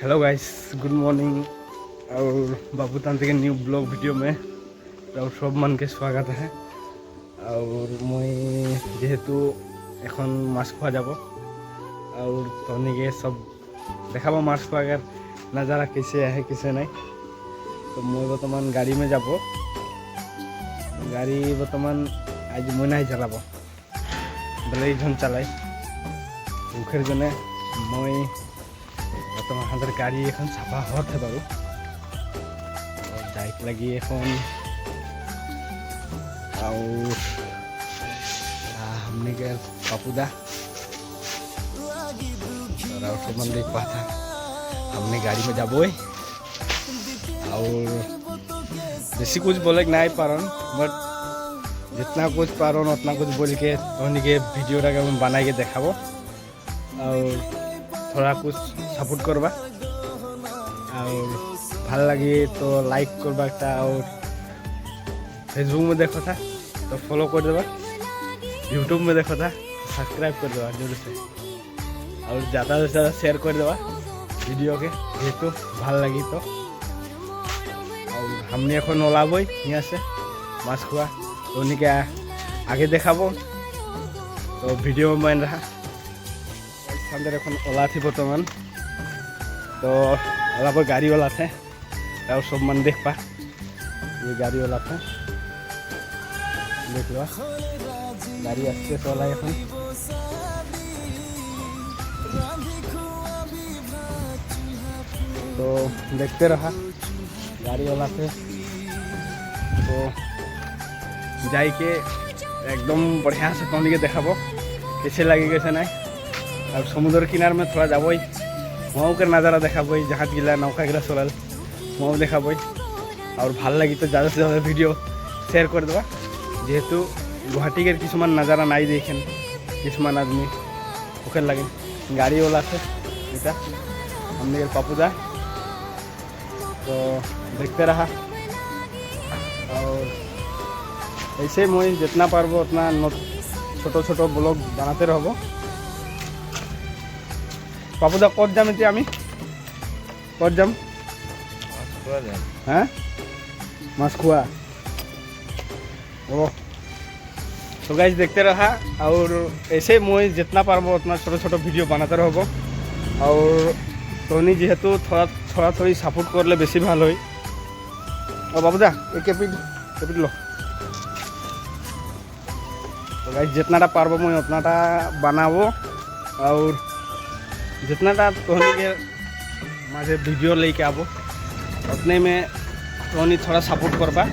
Hello guys, good morning और बाबू तांत्रिक के न्यू ब्लॉग वीडियो में और सब मन के स्वागत है। और मैं जेहेतु एखन माछ खा যাব और तनिके सब देखाबो माछ खार नज़ारा कैसे है कैसे नहीं। तो मैं बर्तमान गाड़ी में যাব, गाड़ी बर्तमान आज मैं नहीं चलाब बेले जन चलाई मुखर जने मैं बर्तमान हाथर गाड़ी एन साफा होते बारू जाइक लगी एन हमने के पापुदा और सब मन देख पाता हमने गाड़ी में जाबो और बेसी कुछ बोले नहीं पारन, बट जितना कुछ पारन उतना कुछ बोल के उन्हीं के वीडियो बना के देखाबो और थोड़ा कुछ सपोर्ट करवा और भल लगे तो लाइक करवा और फेसबुक में देखो था तो फॉलो कर देवा, यूट्यूब में देखो था तो सब्सक्राइब कर देवा जरूर से और ज़्यादा से ज़्यादा शेयर कर देवा वीडियो के जेहेतु भल लगी। तो और हमने एखन ओलाब यहाँ से माछ खुआ तो उन्हीं के आगे देखाबो तो वीडियो में बन रहा अंदर एन ओला थी बर्तमान तो ओला पर गाड़ी वाला थे और सब मन देख पा ये गाड़ी वाला थे देख लो गाड़ी आसते तो ओला एन तो देखते रहा गाड़ी वाला थे तो जाई के एकदम बढ़िया से पहुँच के देखाबो कैसे लगे कैसे नहीं। और समुद्र किनार में थोड़ा जाब वहाँ के नज़ारा देखा जहाज गिला नौका गिला चलाल वहाँ देखा और भल लगी तो ज़्यादा से ज़्यादा वीडियो शेयर कर देवा जेहेतु गुवाहाटी के किसुमान नज़ारा नहीं देखें किसुमान आदमी ओके लगे गाड़ी वाला से इटा हमने पापुदा तो देखते रहा और ऐसे मैं जितना पारबो उतना छोटो छोटो ब्लॉग बनाते रहबो। पापुदा कत जाम एतिया आमी कत जाम हाँ माछ खुआ ओ तो गाइस देखते रहा और ऐसे मैं जितना पारबो उतना छोटो छोटो वीडियो बनाते रहबो और तोनी जेहेतु थोड़ा थोड़ी सपोर्ट करले बेसी भाल होई। और बाबूदा एक कैपिट लो तो गाइस जितनाटा पारबो मैं उतनाटा बनाबो और जितनाटा तोहनी के माझे वीडियो लेके आबो उतने में तोहनी थोड़ा सपोर्ट करबा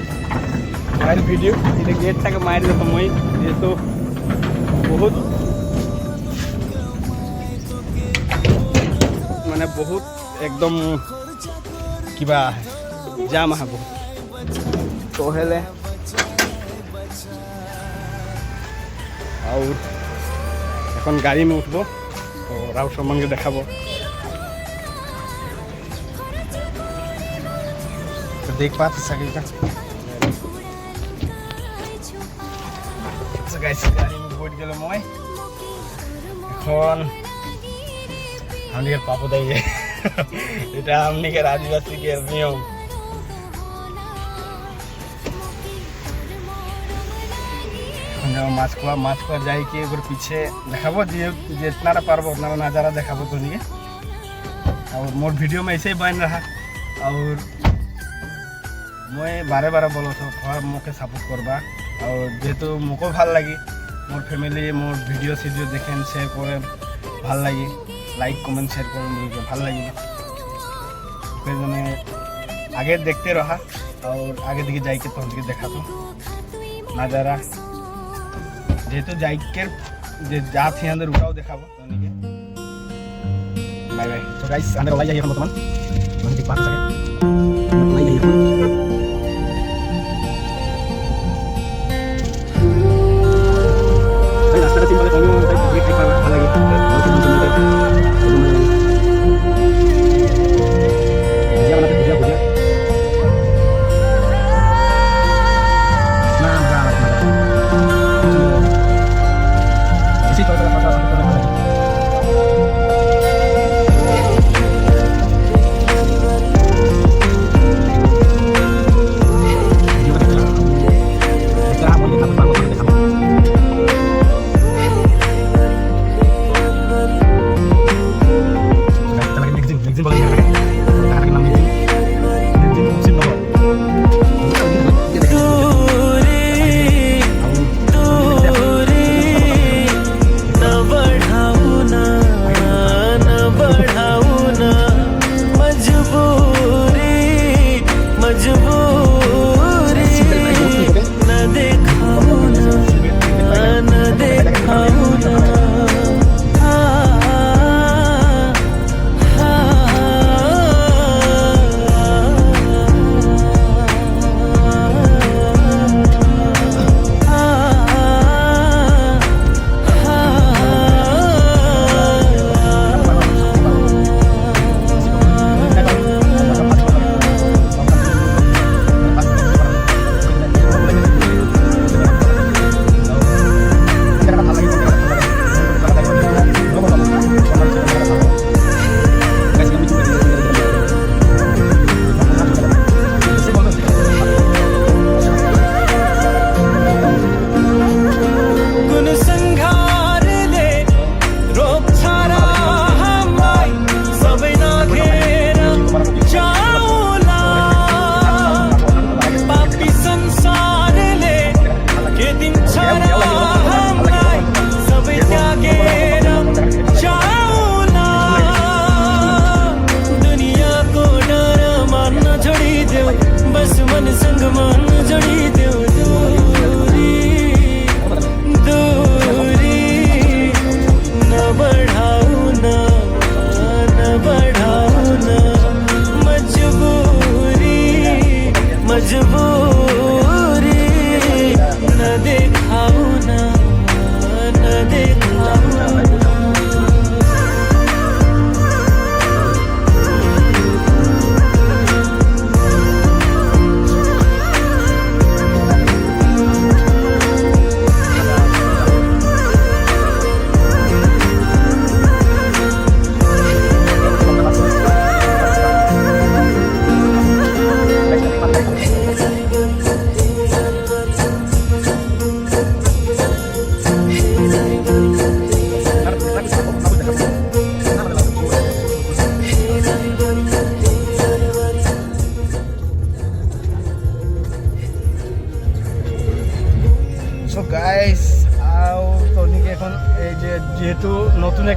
मार वीडियो ये गेट तक मार दे तो मैं जेहेतु बहुत माने बहुत एकदम किबा जाम है बहुत तो हेले और एन गाड़ी में उठबो और आउ सब मन के देखाबो तो देख पाते सके गाइस गाड़ी में बैठ गेलो मैं एखन हमनी के पापू दाइए এটা हमनी के आदिवासी के नियम माछ खुआ जाए कि एक पीछे देखाबो जितना पारबो उतना नज़ारा देखाबो तोनी के और मोर वीडियो में ऐसे ही बन रहा और मैं बारे बारे बोलो तो थोड़ा मोके सपोर्ट करबा और जेहेतु मोको भल लगी मोर फैमिली मोर वीडियो सीडियो देखें शेयर करें भल लगी लाइक कमेंट शेयर करें भल लगे फिर मैंने आगे देखते रहा और आगे दिखे जाए के पहुँच के देखा तो नज़ारा जेहेतु जाइके जहाँ थी अंदर रुकाओ देखाबो तोनी के बाय बाय। तो गाइस अंदर वाला जाइए बर्तमान मन देख पाते सके वाला जाइए रास्ता सिंपल है तो ये ट्रिक भल लगे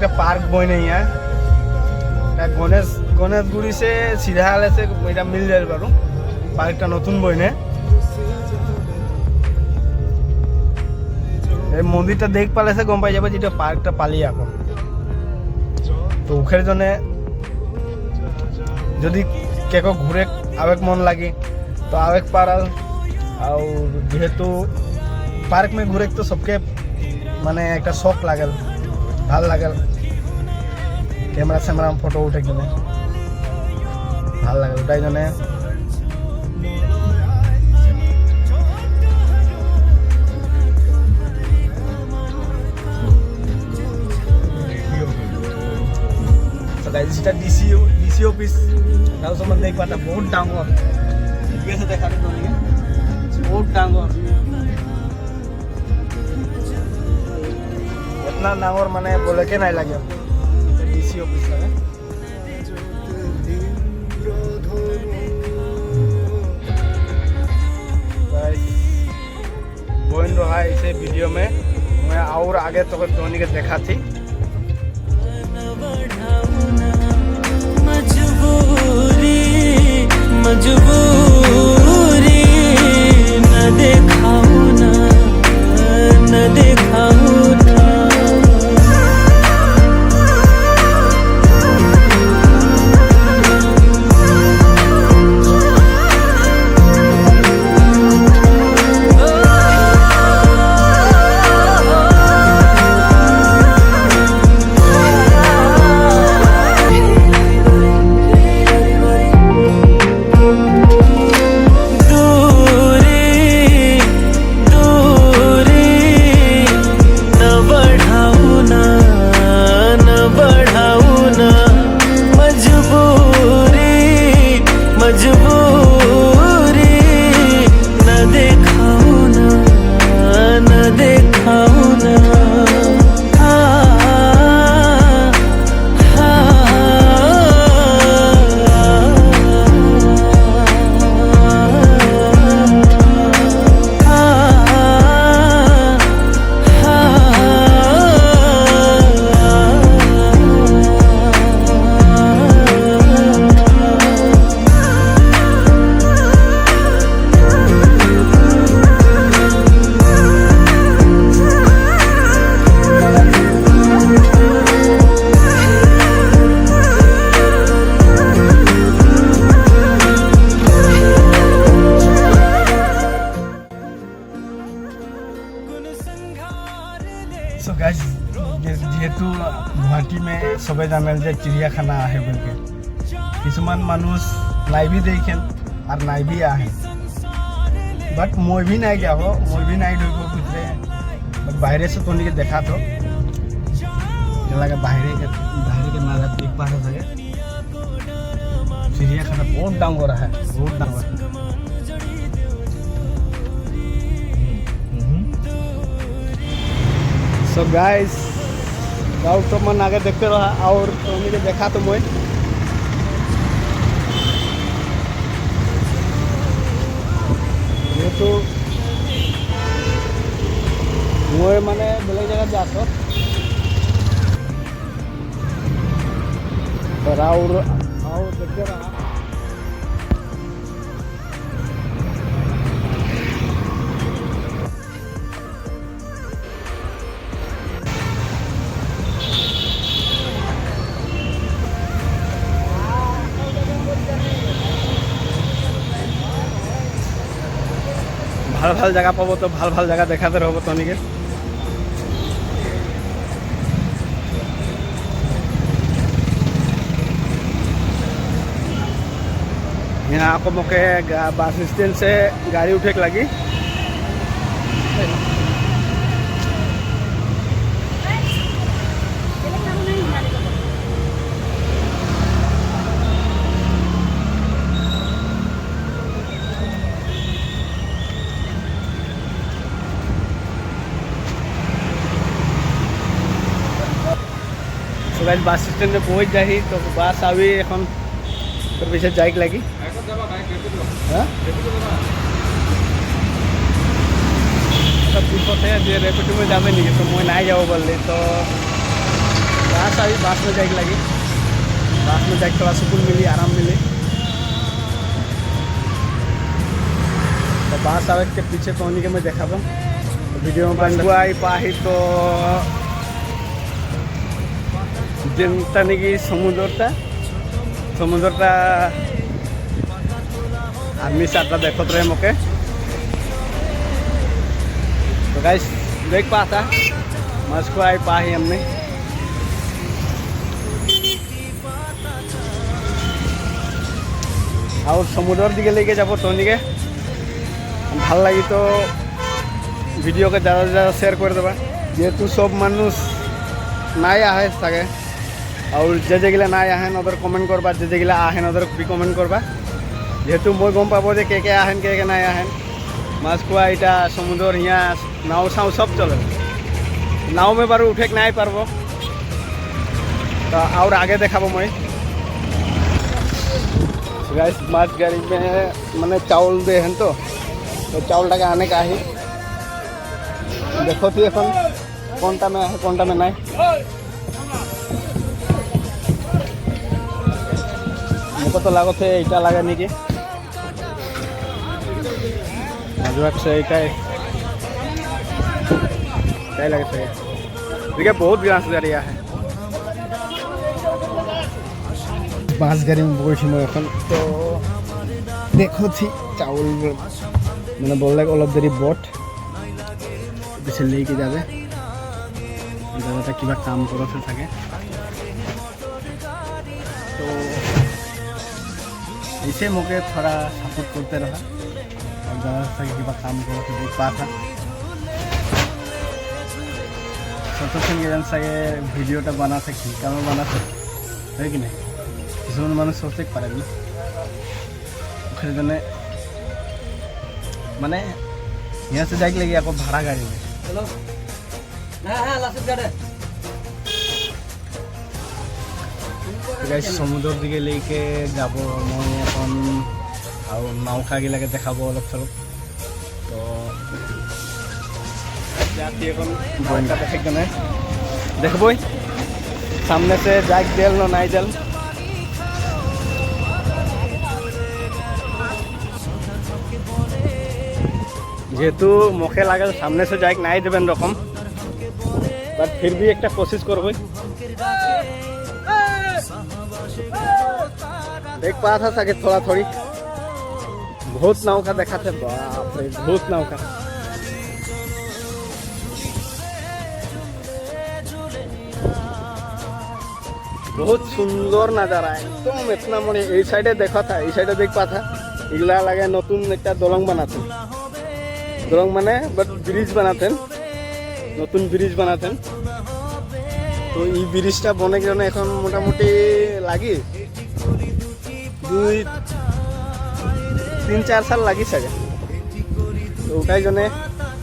একটা পার্ক বইনে ইয়া গণেশগুড়ি সে সিধা হলে সে এটা মিল যায় পারো পার্কটা নতুন বইনে এই মন্দিরটা দেখ পালে সে গম পাই যাবে যেটা পার্কটা পালি এখন তো ওখানে জন্য যদি কেকো ঘুরে আবেগ মন লাগে তো আবেগ পারাল আর যেহেতু পার্ক में ঘুরে তো সবকে মানে একটা শখ লাগেল ভাল লাগেল ক্যামেরা স্যামেরা ফটো উঠে কিনে ভাল লাগেল ওটাই জন্য যেটা ডিসি অফিস তাও তোমার দেখবাটা বহুত ডাঙর ঠিক আছে দেখাতে তোমাকে বহুত ডাঙর इतना डांगर माने बोले के नहीं लगे डीसी ऑफिस लगे बोल रहा है इसे वीडियो में मैं और आगे तो धोनी के देखा थी मजबूरी न देखाऊ न देखाऊ सो गाइस जेहेतु गुवाहाटी में सबे जाने जे चिड़ियाखाना आहे बोल के किसुमान मानुष नाई भी देखें और नाई भी आहे बट मैं भी नहीं गया हो मैं भी नहीं ढूंढो कुछ बट बाहर से तो नहीं देखा तो लगा बाहर के नज़ारा देख पा रहे थे चिड़ियाखाना बहुत डांगोरा है बहुत डांगोरा सो गाइस गाँव तो मन आगे देखते रहा और उन्हें देखा तो मैं ये तो मैं माने बेलेग जगह जातो और देखते रहा ভাল ভাল জায়গা পাবো তো ভাল ভাল জায়গা দেখাতে রহব তনিকে यहाँ को मोके बस स्टैंड से गाड़ी उठे के लगी बस स्टैंड में पहुँच जाही तो बस आवी এখন তোর পিছে যাইক লাগি পুষতে যে রেপিডো में যাবে নাকি তো মই নাই যাব বললি তো बास आई, बास में जाके लगी, बास में जाके थोड़ा सुकून मिली, आराम मिली। तो बास आवे के पीछे तो उन्हीं के मैं देखा तो वीडियो में आई पाही तो जिनता नहीं कि समुद्रता आदमी से आता देखो रहे मोके। तो गाइस देख पाता मस्को आई पाही हमने। और समुद्र दिखे लेके जाबो तो निके ভাল लगी तो वीडियो के ज़्यादा से ज़्यादा शेयर कर देबा, जेहेतु सब मानुष नाई आए सके और जे जेगिला नाई आहेन ओदर कमेंट करबा, जे जेगिला आहेन ओदर भी कमेंट करबा, जेहेतु मैं गम पाबो जे के आहेन के नाई आहेन। मास्कुआ इटा समुद्र हिया नाव साव सब चले, नाव में बार उठे नाई पारबो तो और आगे देखाबो मैं। गाइस माछ गाड़ी में माने चावल दे हैं तो चावल टाके आने का ही देखो थी এখন কোনটা में है কোনটা में नहीं। मुझको तो लागो थे इटा लगा नहीं कि मजुआक से इटा लगे थे। देखिए बहुत ग्रास गाड़िया है, बास गाड़ी में बैठी मैं এখন तो देखो थी चावल मैंने बोल रहा अलग देरी बोट पीछे लेके जाबे दादा किबा काम करते থাকে तो ऐसे मोके थोड़ा सपोर्ट करते रहा और दादा से किबा काम करते देख पाता सोचते हैं जन सके वीडियोटा बनाते कि काम बनाते है कि नहीं किसान मानुष सोचते पारेन ओखाने जने माने यहाँ से जाके लगी आपको भाड़ा गाड़ी में चलो हाँ लास्ट गाड़ी गाइस समुद्र दिखे लेके जाबो मैं এখন और नौका गिलाके देखाबो अलग चलो तो जाती এখন বইটা দেখে কেনে দেখবই सामने से जाक देल न नाई देल जेहेतु मुखे लगे सामने से जाए नाई देवें रकम बट फिर भी एक कोशिश करब देख पा था सके थोड़ा थोड़ी बहुत नौका देखा थे बाप रे बहुत नौका बहुत सुंदर नजारा है एकदम इतना मन ये साइडे देखा था ये साइडे देख पा था इगला लगे नतून एक दलंग बनाते दलंग माने बट ब्रिज बनाते नतून ब्रिज बनाते तो ये ब्रिजटा बने गए এখন মোটামুটি লাগি 2-3-4 साल लगी सके तो उठाई जने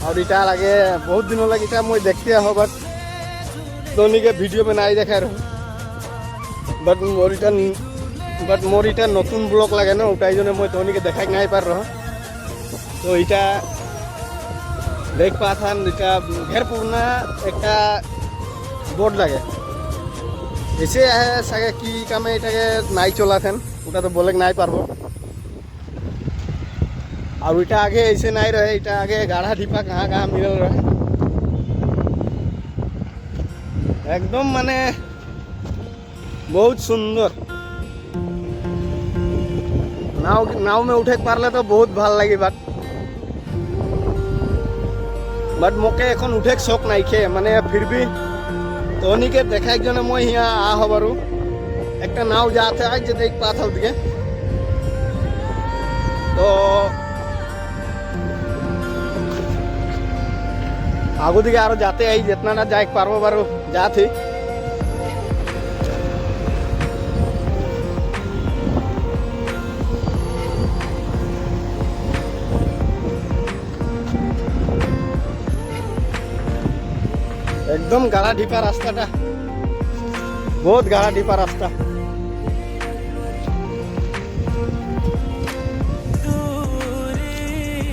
और इटा लगे बहुत दिन लगे मैं देखते हो बट धोनी के वीडियो में नहीं देखा रहा बट मोर इटा नतून ब्लॉग लगे ना उठाई जने मैं धोनी के देखा नहीं पार रहा तो इटा देख पा था इटा घेर पुरना एक बोर्ड लगे ऐसे है सके कि कामे इटाके नाई चला थे उटा तो बोले नहीं पारबो और इटा आगे ऐसे नहीं रहे इटा आगे गाढ़ा ढीपा कहाँ कहाँ मिलल रहे एकदम माने बहुत सुंदर नाव में उठे पारले तो बहुत ভাল लगी बट मोके এখন उठे शौक नहीं खे माने फिर भी तो उन्हीं के देखा एक जने मैं यहाँ आ हो बारू एक नाव जाते आज जो देख पा था उठके तो आगू दिखे आरो जाते आई जितना ना जाए पारबो बारू जाते एकदम गाढ़ा ढीपा रास्ता बहुत गाढ़ा ढीपा रास्ता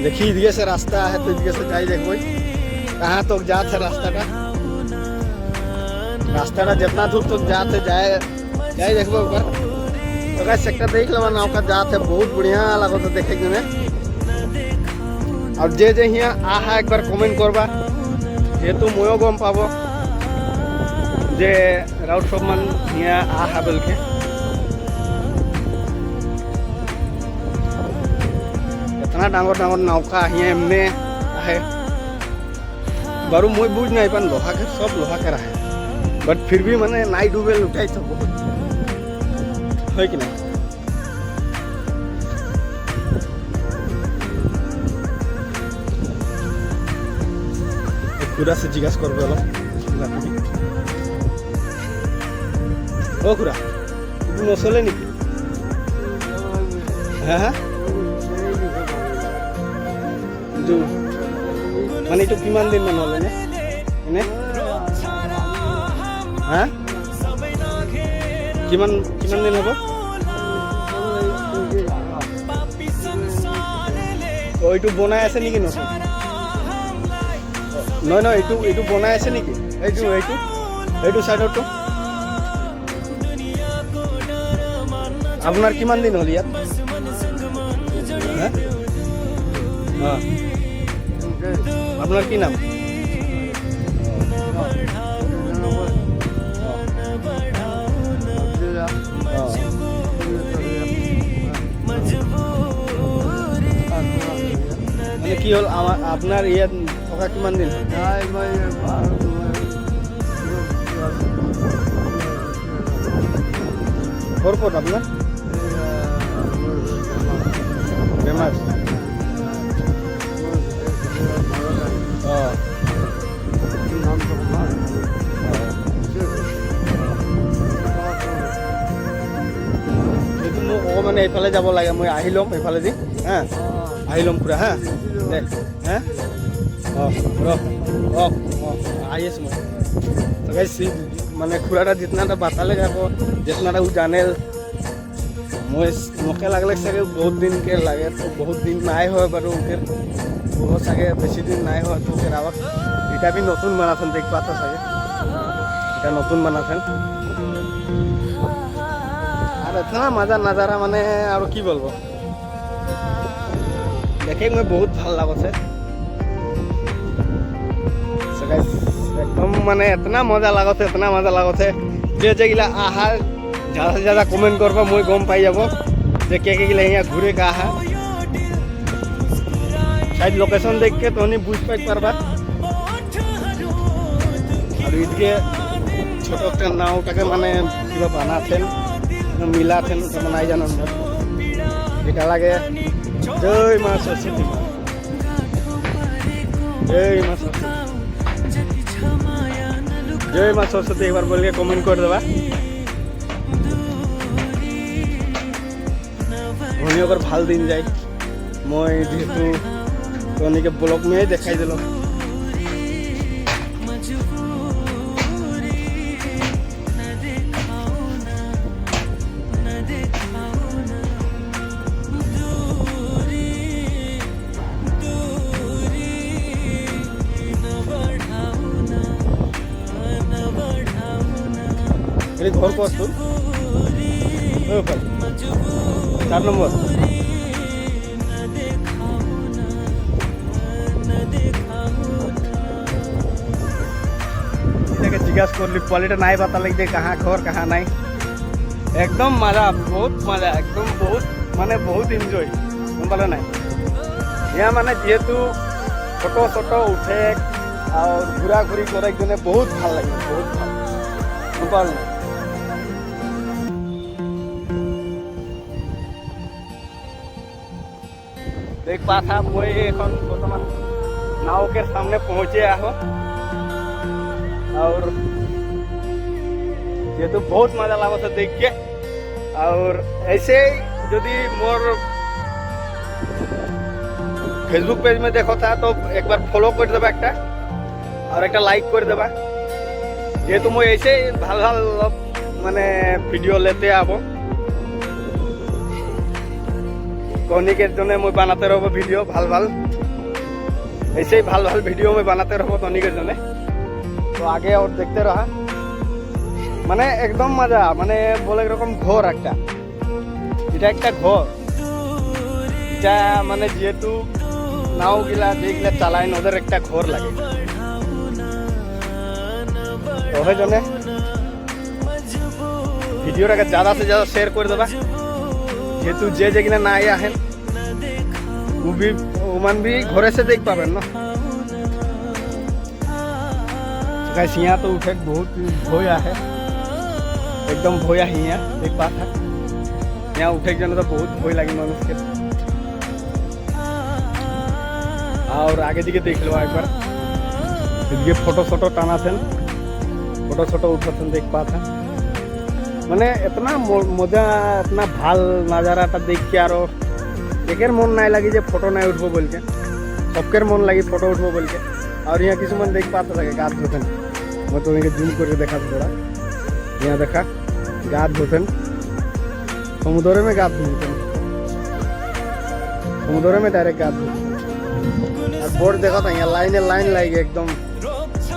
देखिए इधर से रास्ता है तो इधर से जाए देखो कहाँ तक जात है रास्ता রাস্তাটা जितना दूर तक जाते जाए जाए देखो एक बार तो गाइस একটা দেখলাম নৌকা যাতে বহুত बढ़िया লাগতো দেখে কিনে আর যে যে হিয়া আহা একবার কমেন্ট করবা যেহেতু ময়ও গম পাবো যে রাউত সম্মান হিয়া আহা বলকে इतना डांगर डांगर नौका हिया एमने आहे बारू मैं बुझ नहीं पान लोहा के सब लोहा के रहा बट फिर भी मैंने नाई डूबे लुटाई तो बहुत है कि नहीं खुरा से जिज्ञासा कर बोलो ओ खुरा तू नसले निकी हाँ हाँ जो মানে এইটো কিমান দিন মান হলে এনে হ্যাঁ কিমান কিমান দিন হ'ব এইটো বনাই আছে নেকি নতুন নহয় নহয় এইটো এইটো বনাই আছে নেকি এইটো এইটো এইটো সাইডটো আপোনাৰ কিমান দিন হ'ল ইয়াত হ্যাঁ হ্যাঁ আপনার কি নাম মানে কি হল আপনার ইয়াত থকা কিমান দিন ক'ত ক'ত আপনার বেমার মানে এইফালে যাব লাগে মই আহি ল'ম এইফালে দি হা আহি ল'ম খুৰা হা দে হা আহি আছোঁ মই तो गाइस মানে খুৰাটা जितना बताले जाको जितना वो जाने मोके लगल सके बहुत दिन के लगे तो बहुत दिन नाई हो बार उनके बहुत सके बेसि दिन नाई हो तो फिर आवाज इटा भी नतुन बनाथन देख पाता सके इटा नतुन बनाथन और इतना मजा नजारा माने और की बोलबो देखे मैं बहुत ভাল लागছে सो गाइस एकदम माने इतना मजा लागছে जे जेगिला आहा ज़्यादा से ज़्यादा कमेंट करबा मैं गम पाई যাব जे के गिला यहाँ घूरे का आहा शायद लोकेशन देख के तो नहीं बुझ पाई पारबा और इनके छोटो একটা নাওটাকে মানে কিবা বানাছেন মিলাছেন তো নাই জানো এটা লাগে জয় মা সরস্বতী जय माँ सरस्वती जय माँ सरस्वती एक बार बोल के कमेंट कर देवा उन्हीं अगर ভাল दिन जाए मैं जेहेतु तो के ब्लॉग में ही देखाई दिल घर को 4 नंबर जिज्ञासा कर ली क्वालिटी नहीं पता लग जाए कहाँ घर कहाँ नहीं एकदम मजा बहुत मजा एकदम बहुत माने बहुत एंजॉय पाले ना यहाँ माने जेहेतु फोटो सोटो उठे और घूरा घूरी कर बहुत भल लगे बहुत भल देख पा था मैं बर्तमान नाव के सामने पहुंचे आहो और ये तो बहुत मजा लगा था देख के और ऐसे यदि मोर फेसबुक पेज में देखो था तो एक बार फॉलो कर देबा एक और एक लाइक कर देबा जेहेतु मैं ऐसे ভাল ভাল माने भिडिओ लेते आबो कौनिकेर जने मैं बनाते रहो भिडिओ ভাল ভাল ऐसे ही ভাল ভাল भिडिओ में बनाते रहो कौनिकेर जने तो आगे और देखते रहा মানে একদম মজা, মানে বলে এরকম ঘর একটা, এটা একটা ঘর। এটা মানে যেহেতু নাও গিলা যেগুলা চালায় ওদের একটা ঘর লাগে, তো ওই জন্য ভিডিওটাকে ज़्यादा से ज़्यादा शेयर कर देबा, जेतु जे जेगिना ना आया है वो भी ओमन भी घरे से देख पाबेन ना। गाइस यहाँ तो उठे बहुत भोया है, एकदम भोया ही है, देख पाता है यहाँ उठे के तो बहुत भोय लगी मनुष्य के। और आगे दिखे देख लो एक बार, ये फोटो फोटो टाना थे, फोटो फोटो उठा थे, देख पाता মানে इतना मजा, इतना ভাল नजाराটা দেখি আরো একের মন নাই লাগি যে ফটো নাই উঠবো বলকে, সবকের মন লাগি ফটো উঠবো বলকে। আর यहाँ কিছুমান দেখ পাতে থাকে গাছ ধোতেন, मैं तो इनके जूम करके देखा थोड़ा, यहाँ देखा गाछ धोतेन समुद्र में, गाछ धोतेन समुद्र में डायरेक्ट गाछ धोतेन। और बोर्ड देखा था यहाँ लाइन लगे एकदम,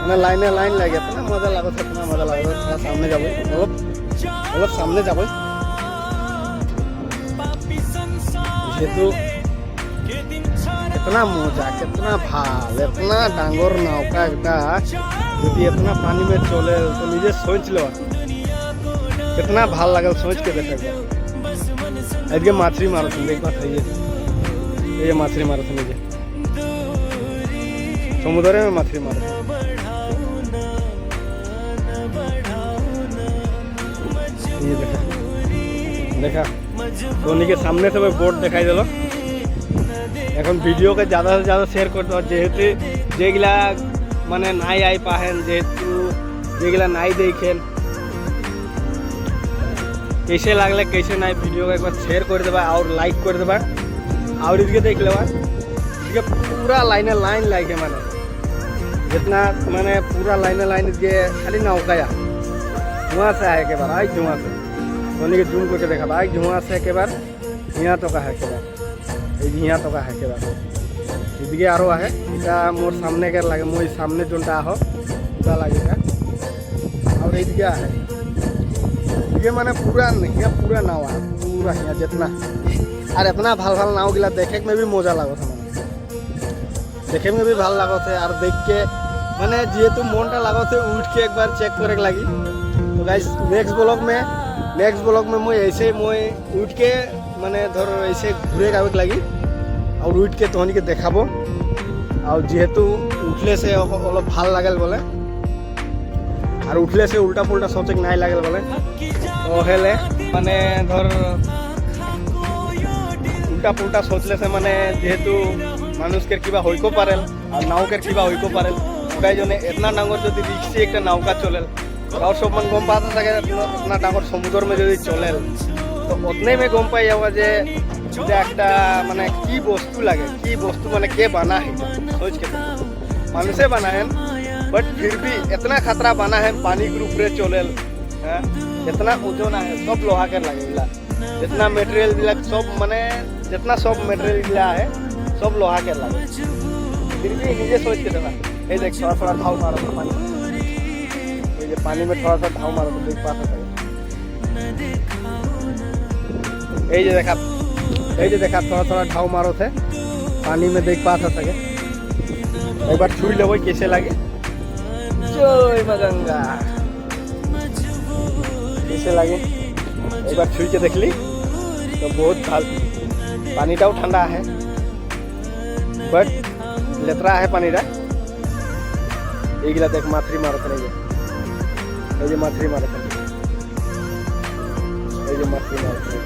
मैं लाइन लगे, इतना मजा लगा था, इतना मजा लगा था। सामने जाबो मतलब सामने जाबो जेतु कितना मजा, कितना भाल, इतना डांगर नौका একটা যদি इतना पानी में चले तो निजे सोच लो कितना ভাল लागल, सोच के देखे। আজকে মাছরি মারছেন, দেখ কথা ये माछरी मारते हैं, समुद्र में मछली मारते हैं। ये देखा तो उन्हीं के सामने से बोट दिखाई दिल। এখন ভিডিওকে ज़्यादा से ज़्यादा शेयर करते हो, जेहेतु जेगला माने नाई आई पाहेन, जेहेतु जेगला नाई देखें कैसे लागले कैसे नाई, वीडियो को एक बार शेयर कर देबा और लाइक कर देबा। और इसके देख लेबा, इसके पूरा लाइन लागे, माने जितना मैंने पूरा लाइन इसके खाली नौकाया धुआं से है के बार, आई धुआं से उन्हीं के जूम करके देखा भाई, धुआं से के बार यहाँ तो का है के बार, यहाँ तो का है के बार इदिके आरो है, इटा मोर सामने के लगे, मोर सामने जोनटा आहो उटा लगेगा। और इदिके है ये माने पूरा नहीं, पूरा नाव है पूरा यहाँ जितना, और इतना ভাল नाव गिला देखे में भी मजा लगो था, मैंने देखे में भी ভাল लगो थे। और देख के मैंने जेहेतु मनटा लगो थे उठ के एक बार चेक करे लगी। तो गाइस नेक्स्ट ब्लॉग में मैं ऐसे मैं उठ के मैंने धर ऐसे घूरे आवे लगी और उठ के तहनी के देखाबो। और जेहेतु उठले से अलग ভাল लागल बोले, और उठले से उल्टा पुल्टा सोचे नहीं लागल बोले, तो हेले माने धर उल्टा पुल्टा सोचले से माने जेहेतु মানুষের কিবা হইকো পারেল আর নাউকের কিবা হইকো পারেল, ওটাই জন্য এতনা ডাঙর যদি রিক্সি একটা নৌকা চলেল और सब मन गम पाता থাকে इतना डांगर समुद्र में যদি চলেল तो उतने में गम पाई जाओगा जे একটা মানে কি বস্তু লাগে, কি বস্তু মানে কে बना है, सोच के মানুষে बना है, बट फिर भी इतना खतरा बना है, पानी के ऊपर चलेल, इतना ओजन है, सब लोहा के लगेगा, जितना मटेरियल सब माने जितना सब मटेरियल है सब लोहा के लगे। फिर भी निजे सोच के देखा, ये देख थोड़ा धाव मारो तो पानी, ये पानी में थोड़ा सा धाव मारो तो देख पाता है, ये देखा थोड़ा धाव मारो थे पानी में देख पाता सके। एक बार छुई लेवो कैसे लगे, जय मां गंगा कैसे लगे, एक बार छुई के देख ली तो बहुत पानीटाও ठंडा है, बट लेतरा है पानी रा। एगिला देख माछरी मारत नहीं, ये माछरी मारत नहीं, ये माछरी मारत नहीं,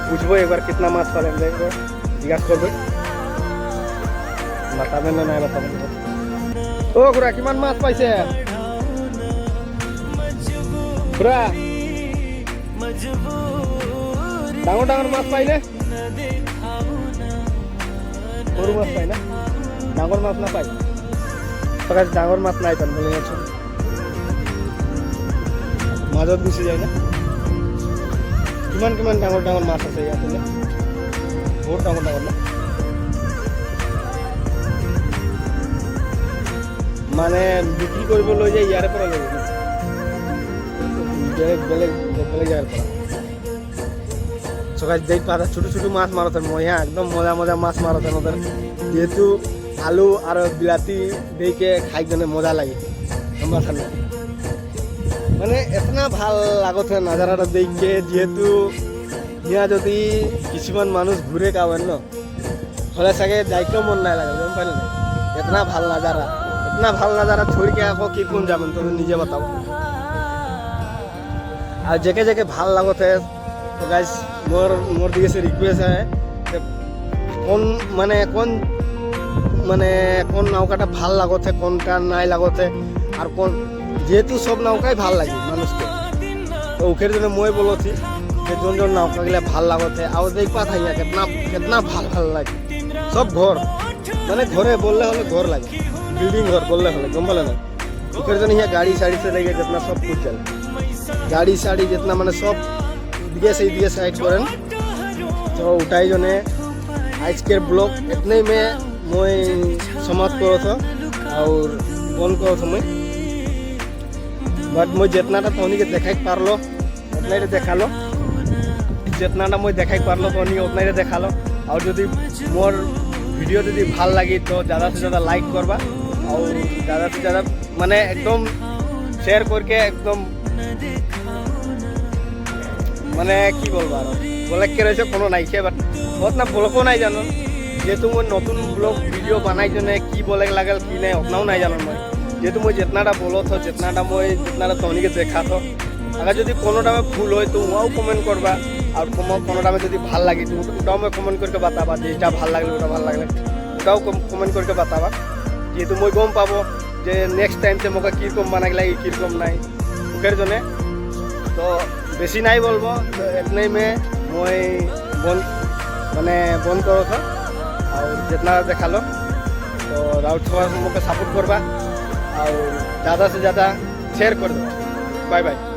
पूछबो एक बार कितना माछ पालेन, देखो जिज्ञासा करबो, बताबे ना नहीं बताबे। ओ खुरा किमान माछ पाइছে खुरा, ডাঙর ডাঙর মাছ পাই না, সরু মাছ পাই না, ডাঙর মাছ না পাই, তো গাছ ডাঙর মাছ নাই পান বলে যাচ্ছ, মাছত গুছি যায় না। কিমান কিমান ডাঙৰ ডাঙৰ মাছ আছে ইয়াত, বহুত ডাঙৰ ডাঙৰ না। মানে বিক্রি কৰিব লৈ যায় ইয়াৰে পৰা লৈ যায় বেলেগ বেলেগ বেলেগ জায়গার পৰা সকাল দেখ পাতা ছোটো ছোটো মাছ মারতেন মহিয়া একদম মজা মজা মাছ মারতেন ওদের যেহেতু আলু আর বিলাতি দিকে খাই জন্য মজা লাগে গম মানে এতনা ভাল লাগতে নাজারাটা দেখে যেহেতু ইয়া যদি কিছুমান মানুষ ঘুরে খাবেন ন হলে চাগে যাইতেও মন নাই লাগে গম পাইলে না এতনা ভাল নাজারা ছড়িকে আকৌ কিরকম যাবেন তুমি নিজে বাতাও আর যেকে যেকে ভাল লাগতে তো গাইস মোর দিকে সে রিকোয়েস্ট है কোন কোন নৌকাটা ভাল লাগতে কোনটা নাই লাগতে আর কোন যেহেতু সব নৌকাই ভাল লাগে মানুষকে তো ওখের জন্য মই বলছি যে জন নৌকা গেলে ভাল লাগতে আর দেখবা থাইয়া কেতনা ভাল লাগে সব ঘর মানে ঘরে বললে হলে ঘর লাগে বিল্ডিং ঘর বললে হলে গম পালে না ওখের জন্য ইয়া গাড়ি साड़ी से लेके जितना सब कुछ चले गाड़ी साड़ी जितना মানে সব दिए से दिए साइड करें तो उठाई जने आजकल ब्लॉग इतने में मैं समाप्त करो था और बंद करो था मैं बट मैं जितना तोहनी के देखा पारलो उतना ही देखा लो जितना मैं देखा पारलो तोहनी उतना ही देखा लो और यदि मोर वीडियो यदि ভাল लगी तो ज़्यादा से ज़्यादा लाइक करवा और ज़्यादा से ज़्यादा माने एकदम शेयर करके एकदम মানে কি বলবো আর ব্লগকে রয়েছে কোনো নাইছে বাট বহুত না ব্লগও নাই জানো যেহেতু মই নতুন ব্লগ ভিডিও বানাই জনে কি ব্লগ লাগল কি নাই অতনাও নাই জানো মই যেহেতু মই जितनाটা বলত जितनाটা মই जितनाটা তনিকে দেখাত আগে যদি কোনোটা में ভুল হয় তো ওয়াও কমেন্ট করবা আর কোনোটা में যদি ভাল লাগি তো ওটাও मैं কমেন্ট করকে বাতাবা যে এটা ভাল লাগলে ওটা ভাল লাগলে ওটাও কমেন্ট করকে বাতাবা যেহেতু মই গম পাবো যে নেক্সট টাইম से মোকে কিরকম বানাই লাগে কিরকম নাই ওকের জন্য তো বেশি নাই বলবো তো इतने में मैं बंद करो था और जितना देखा लो तो राउत सभा मुझे सपोर्ट करवा और ज़्यादा से ज़्यादा शेयर कर दो बाय बाय।